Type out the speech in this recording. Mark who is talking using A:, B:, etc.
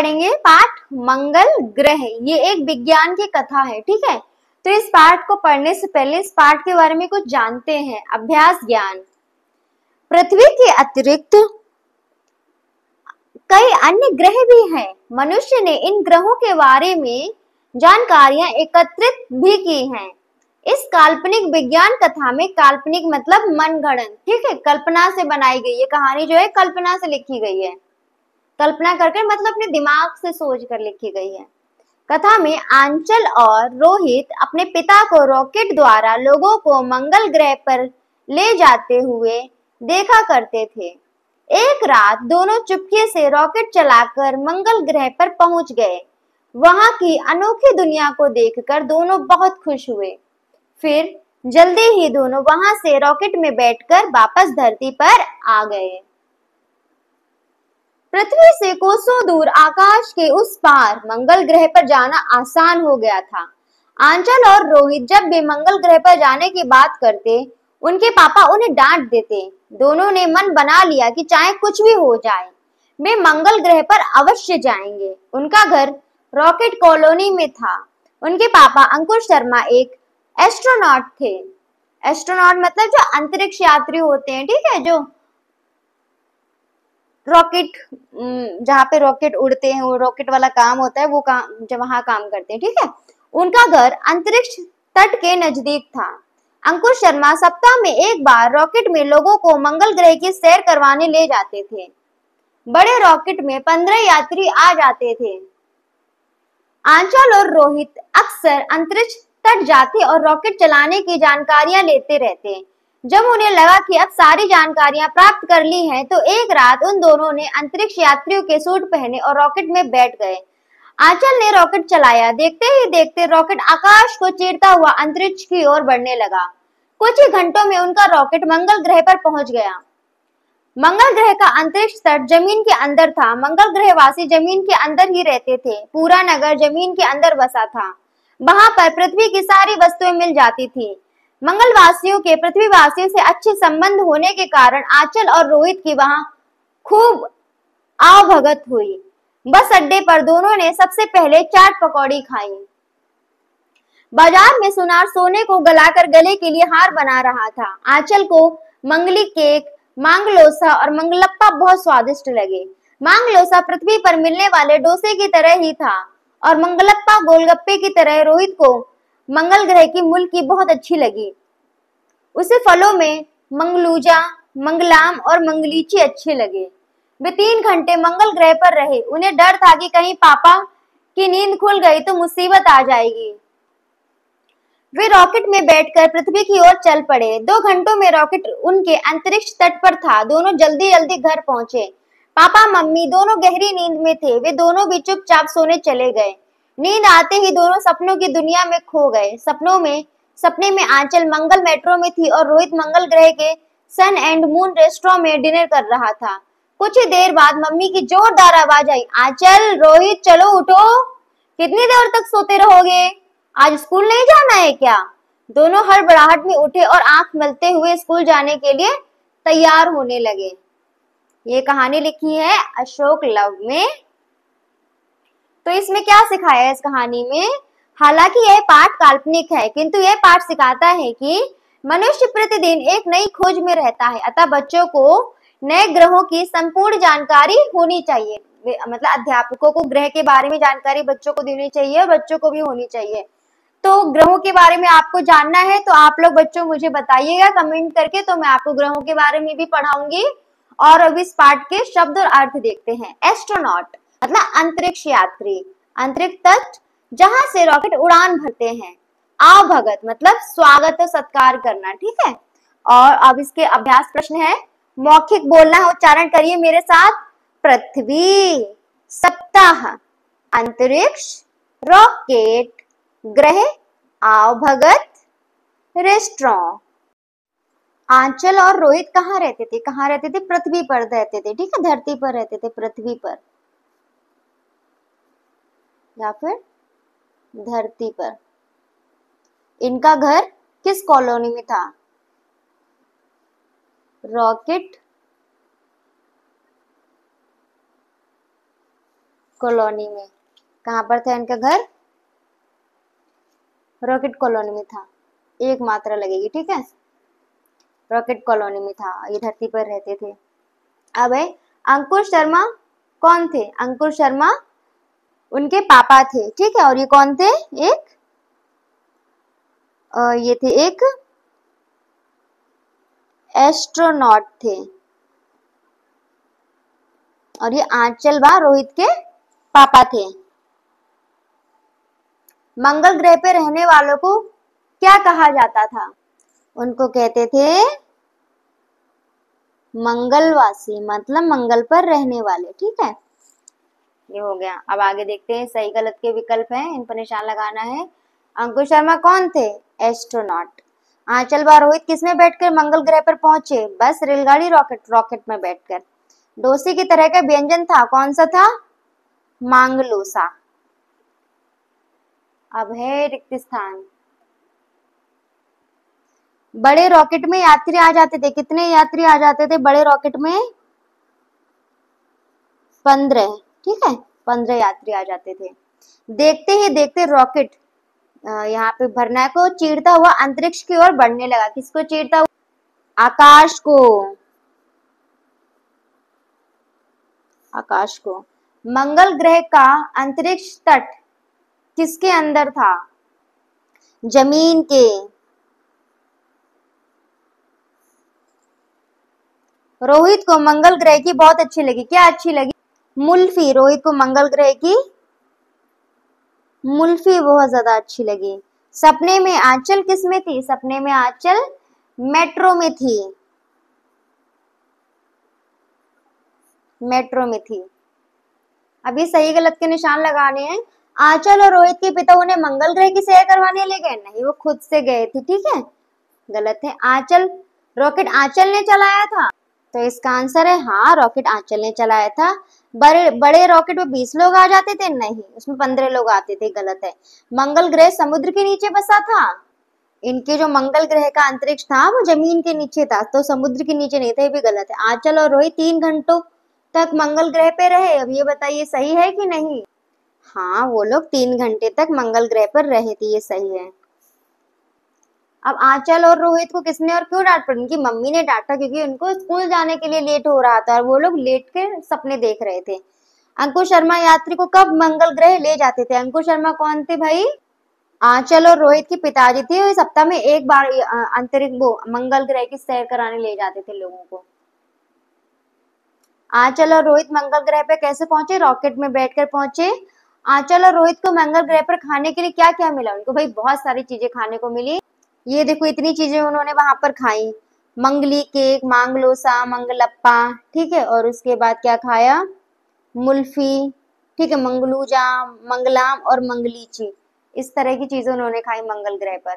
A: पढ़ेंगे पाठ मंगल ग्रह। ये एक विज्ञान की कथा है, ठीक है। तो इस पाठ को पढ़ने से पहले इस पाठ के बारे में कुछ जानते हैं। अभ्यास ज्ञान। पृथ्वी के अतिरिक्त कई अन्य ग्रह भी हैं। मनुष्य ने इन ग्रहों के बारे में जानकारियां एकत्रित भी की हैं। इस काल्पनिक विज्ञान कथा में, काल्पनिक मतलब मनगढ़ंत, ठीक है, कल्पना से बनाई गई ये कहानी जो है कल्पना से लिखी गई है। कल्पना करके मतलब अपने दिमाग से सोच कर लिखी गई है। कथा में आंचल और रोहित अपने पिता को रॉकेट द्वारा लोगों को मंगल ग्रह पर ले जाते हुए देखा करते थे। एक रात दोनों चुपके से रॉकेट चलाकर मंगल ग्रह पर पहुंच गए। वहां की अनोखी दुनिया को देखकर दोनों बहुत खुश हुए। फिर जल्दी ही दोनों वहां से रॉकेट में बैठकर वापस धरती पर आ गए। पृथ्वी से कोसों दूर आकाश के उस पार मंगल ग्रह पर जाना आसान हो गया था। आंचल और रोहित जब भी मंगल ग्रह पर जाने की बात करते, उनके पापा उन्हें डांट देते। दोनों ने मन बना लिया कि चाहे कुछ भी हो जाए, वे मंगल ग्रह पर अवश्य जाएंगे। उनका घर रॉकेट कॉलोनी में था। उनके पापा अंकुश शर्मा एक एस्ट्रोनॉट थे। एस्ट्रोनॉट मतलब जो अंतरिक्ष यात्री होते हैं, ठीक है, जो रॉकेट, जहाँ पे रॉकेट उड़ते हैं, वो रॉकेट वाला काम होता है, वो काम जब वहां काम करते हैं, ठीक है। उनका घर अंतरिक्ष तट के नजदीक था। अंकुश शर्मा सप्ताह में एक बार रॉकेट में लोगों को मंगल ग्रह की सैर करवाने ले जाते थे। बड़े रॉकेट में 15 यात्री आ जाते थे। आंचल और रोहित अक्सर अंतरिक्ष तट जाते और रॉकेट चलाने की जानकारियां लेते रहते। जब उन्हें लगा कि अब सारी जानकारियां प्राप्त कर ली हैं, तो एक रात उन दोनों ने अंतरिक्ष यात्रियों के सूट पहने और रॉकेट में बैठ गए। आंचल ने रॉकेट चलाया। देखते ही देखते रॉकेट आकाश को चीरता हुआ अंतरिक्ष की ओर बढ़ने लगा। कुछ ही घंटों में उनका रॉकेट मंगल ग्रह पर पहुंच गया। मंगल ग्रह का अंतरिक्ष तट जमीन के अंदर था। मंगल ग्रह वासी जमीन के अंदर ही रहते थे। पूरा नगर जमीन के अंदर बसा था। वहां पर पृथ्वी की सारी वस्तुएं मिल जाती थी। मंगलवासियों के पृथ्वीवासियों से अच्छे संबंध होने के कारण आंचल और रोहित की वहां खूब आवभगत हुई। बस अड्डे पर दोनों ने सबसे पहले चाट पकौड़ी खाई। बाजार में सुनार सोने को गलाकर गले के लिए हार बना रहा था। आंचल को मंगली केक, मांगलोसा और मंगलप्पा बहुत स्वादिष्ट लगे। मांगलोसा पृथ्वी पर मिलने वाले डोसे की तरह ही था और मंगलप्पा गोलगप्पे की तरह। रोहित को मंगल ग्रह की मुल्की बहुत अच्छी लगी। उसे फलों में मंगलूजा, मंगलाम और मंगलीची अच्छे लगे। वे 3 घंटे मंगल ग्रह पर रहे। उन्हें डर था कि कहीं पापा की नींद खुल गई तो मुसीबत आ जाएगी। वे रॉकेट में बैठकर पृथ्वी की ओर चल पड़े। 2 घंटों में रॉकेट उनके अंतरिक्ष तट पर था। दोनों जल्दी जल्दी घर पहुंचे। पापा मम्मी दोनों गहरी नींद में थे। वे दोनों भी चुपचाप सोने चले गए। नींद आते ही दोनों सपनों की दुनिया में खो गए। सपने में आंचल मंगल मेट्रो में थी और रोहित मंगल ग्रह के सन एंड मून रेस्टोरेंट में डिनर कर रहा था। कुछ ही देर बाद मम्मी की जोरदार आवाज आई, आंचल, रोहित, चलो उठो। कितनी देर तक सोते रहोगे? आज स्कूल नहीं जाना है क्या? दोनों हड़बड़ाहट में उठे और आंख मलते हुए स्कूल जाने के लिए तैयार होने लगे। ये कहानी लिखी है अशोक लव में। तो इसमें क्या सिखाया है इस कहानी में? हालांकि यह पाठ काल्पनिक है, किंतु यह पाठ सिखाता है कि मनुष्य प्रतिदिन एक नई खोज में रहता है। अतः बच्चों को नए ग्रहों की संपूर्ण जानकारी होनी चाहिए। मतलब अध्यापकों को ग्रह के बारे में जानकारी बच्चों को देनी चाहिए और बच्चों को भी होनी चाहिए। तो ग्रहों के बारे में आपको जानना है तो आप लोग बच्चों मुझे बताइएगा कमेंट करके, तो मैं आपको ग्रहों के बारे में भी पढ़ाऊंगी। और अब इस पाठ के शब्द और अर्थ देखते हैं। एस्ट्रोनॉट मतलब अंतरिक्ष यात्री, अंतरिक्ष तट जहां से रॉकेट उड़ान भरते हैं। आवभगत मतलब स्वागत और सत्कार करना, ठीक है। और अब इसके अभ्यास प्रश्न है। मौखिक बोलना है, उच्चारण करिए मेरे साथ। पृथ्वी, सप्ताह, अंतरिक्ष, रॉकेट, ग्रह, आवभगत, रेस्टोरेंट। आंचल और रोहित कहाँ रहते थे? कहाँ रहते थे? पृथ्वी पर रहते थे, ठीक है, धरती पर रहते थे, पृथ्वी पर या फिर धरती पर। इनका घर किस कॉलोनी में था? रॉकेट कॉलोनी में। कहाँ पर था इनका घर? रॉकेट कॉलोनी में था। एक मात्रा लगेगी, ठीक है। रॉकेट कॉलोनी में था, ये धरती पर रहते थे। अब है अंकुश शर्मा कौन थे? अंकुश शर्मा उनके पापा थे, ठीक है। और ये कौन थे? ये थे एक एस्ट्रोनॉट थे। और ये आंचल व रोहित के पापा थे। मंगल ग्रह पे रहने वालों को क्या कहा जाता था? उनको कहते थे मंगलवासी, मतलब मंगल पर रहने वाले, ठीक है। ये हो गया। अब आगे देखते हैं, सही गलत के विकल्प हैं, इन पर निशान लगाना है। अंकुश शर्मा कौन थे? एस्ट्रोनॉट। आंचल व रोहित किसमें बैठकर मंगल ग्रह पर पहुंचे? बस, रेलगाड़ी, रॉकेट? रॉकेट में बैठकर। डोसी की तरह का व्यंजन था, कौन सा था? मांगलोसा। अब है रिक्त स्थान। बड़े रॉकेट में यात्री आ जाते थे, कितने यात्री आ जाते थे बड़े रॉकेट में? 15, ठीक है, 15 यात्री आ जाते थे। देखते ही देखते रॉकेट यहाँ पे भरना को चीरता हुआ अंतरिक्ष की ओर बढ़ने लगा। किसको चीरता हुआ? आकाश को। आकाश को। मंगल ग्रह का अंतरिक्ष तट किसके अंदर था? जमीन के। रोहित को मंगल ग्रह की बहुत अच्छी लगी। क्या अच्छी लगी? मुल्फी। रोहित को मंगल ग्रह की मुल्फी बहुत ज्यादा अच्छी लगी। सपने में आंचल किस में थी? सपने में आंचल मेट्रो में थी। मेट्रो में थी। अभी सही गलत के निशान लगाने हैं। आंचल और रोहित के पिता उन्हें मंगल ग्रह की सैर करवाने ले गए? नहीं, वो खुद से गए थे, ठीक है। गलत है। आंचल, रॉकेट आंचल ने चलाया था? तो इसका आंसर है हाँ, रॉकेट आंचल ने चलाया था। बड़े बड़े रॉकेट में 20 लोग आ जाते थे? नहीं, उसमें 15 लोग आते थे। गलत है। मंगल ग्रह समुद्र के नीचे बसा था? इनके जो मंगल ग्रह का अंतरिक्ष था वो जमीन के नीचे था, तो समुद्र के नीचे नहीं था। ये भी गलत है। आंचल और रोहित 3 घंटों तक मंगल ग्रह पे रहे। अब ये बताइए सही है कि नहीं? हाँ, वो लोग 3 घंटे तक मंगल ग्रह पर रहे थे, ये सही है। अब आंचल और रोहित को किसने और क्यों डांट पड़ी? उनकी मम्मी ने डांटा, क्योंकि उनको स्कूल जाने के लिए लेट हो रहा था और वो लोग लेट के सपने देख रहे थे। अंकुश शर्मा यात्री को कब मंगल ग्रह ले जाते थे? अंकुश शर्मा कौन थे भाई? आंचल और रोहित के पिताजी थे। वे सप्ताह में एक बार अंतरिक्ष वो मंगल ग्रह की सैर कराने ले जाते थे लोगों को। आंचल और रोहित मंगल ग्रह पर कैसे पहुंचे? रॉकेट में बैठकर पहुंचे। आंचल और रोहित को मंगल ग्रह पर खाने के लिए क्या क्या मिला? उनको भाई बहुत सारी चीजें खाने को मिली। ये देखो, इतनी चीजें उन्होंने वहां पर खाई। मंगली केक, मांगलोसा, मंगलप्पा, ठीक है। और उसके बाद क्या खाया? मुल्फी, ठीक है, मंगलूजा, मंगलाम और मंगलीची। इस तरह की चीजें उन्होंने खाई मंगल ग्रह पर।